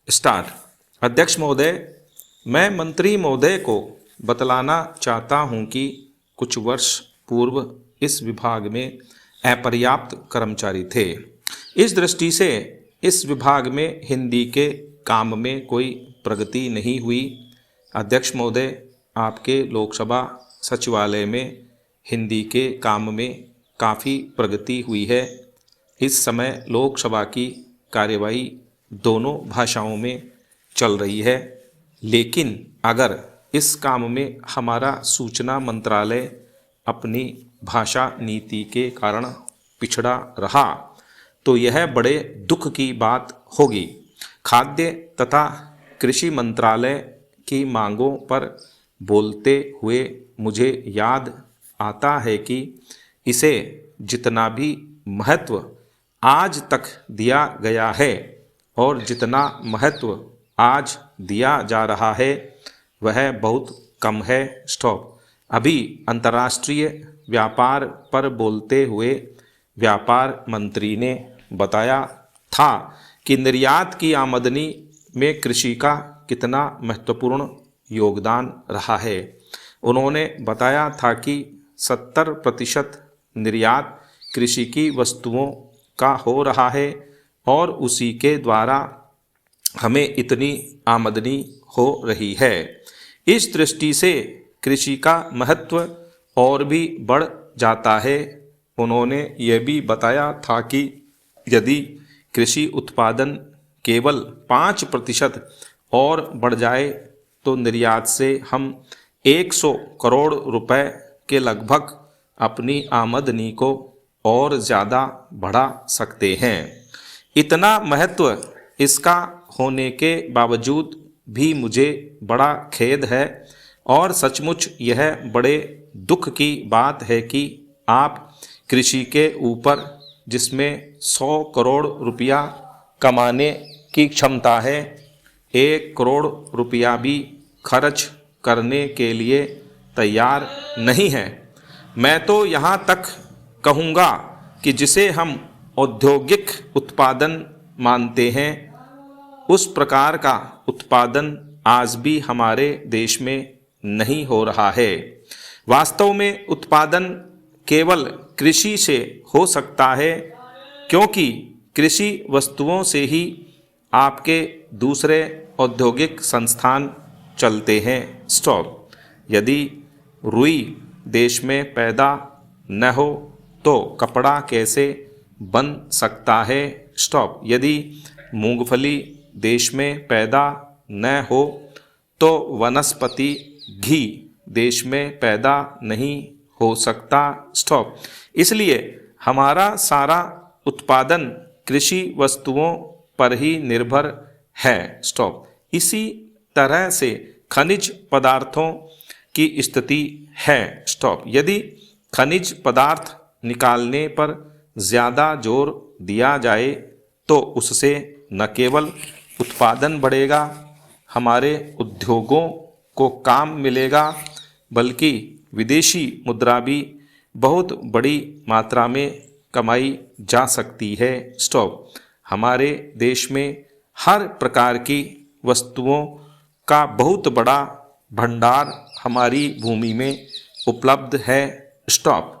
Start. अध्यक्ष महोदय, मैं मंत्री महोदय को बतलाना चाहता हूं कि कुछ वर्ष पूर्व इस विभाग में अपर्याप्त कर्मचारी थे। इस दृष्टि से इस विभाग में हिंदी के काम में कोई प्रगति नहीं हुई। अध्यक्ष महोदय, आपके लोकसभा सचिवालय में हिंदी के काम में काफ़ी प्रगति हुई है। इस समय लोकसभा की कार्यवाही दोनों भाषाओं में चल रही है, लेकिन अगर इस काम में हमारा सूचना मंत्रालय अपनी भाषा नीति के कारण पिछड़ा रहा तो यह बड़े दुख की बात होगी। खाद्य तथा कृषि मंत्रालय की मांगों पर बोलते हुए मुझे याद आता है कि इसे जितना भी महत्व आज तक दिया गया है और जितना महत्व आज दिया जा रहा है वह बहुत कम है। स्टॉप। अभी अंतर्राष्ट्रीय व्यापार पर बोलते हुए व्यापार मंत्री ने बताया था कि निर्यात की आमदनी में कृषि का कितना महत्वपूर्ण योगदान रहा है। उन्होंने बताया था कि 70% निर्यात कृषि की वस्तुओं का हो रहा है और उसी के द्वारा हमें इतनी आमदनी हो रही है। इस दृष्टि से कृषि का महत्व और भी बढ़ जाता है। उन्होंने ये भी बताया था कि यदि कृषि उत्पादन केवल 5% और बढ़ जाए तो निर्यात से हम 100 करोड़ रुपए के लगभग अपनी आमदनी को और ज़्यादा बढ़ा सकते हैं। इतना महत्व इसका होने के बावजूद भी मुझे बड़ा खेद है और सचमुच यह बड़े दुख की बात है कि आप कृषि के ऊपर जिसमें 100 करोड़ रुपया कमाने की क्षमता है, 1 करोड़ रुपया भी खर्च करने के लिए तैयार नहीं है। मैं तो यहाँ तक कहूँगा कि जिसे हम औद्योगिक उत्पादन मानते हैं उस प्रकार का उत्पादन आज भी हमारे देश में नहीं हो रहा है। वास्तव में उत्पादन केवल कृषि से हो सकता है क्योंकि कृषि वस्तुओं से ही आपके दूसरे औद्योगिक संस्थान चलते हैं। स्टॉप। यदि रुई देश में पैदा न हो तो कपड़ा कैसे बन सकता है। स्टॉप। यदि मूंगफली देश में पैदा न हो तो वनस्पति घी देश में पैदा नहीं हो सकता। स्टॉप। इसलिए हमारा सारा उत्पादन कृषि वस्तुओं पर ही निर्भर है। स्टॉप। इसी तरह से खनिज पदार्थों की स्थिति है। स्टॉप। यदि खनिज पदार्थ निकालने पर ज़्यादा जोर दिया जाए तो उससे न केवल उत्पादन बढ़ेगा, हमारे उद्योगों को काम मिलेगा, बल्कि विदेशी मुद्रा भी बहुत बड़ी मात्रा में कमाई जा सकती है। स्टॉप। हमारे देश में हर प्रकार की वस्तुओं का बहुत बड़ा भंडार हमारी भूमि में उपलब्ध है। स्टॉप।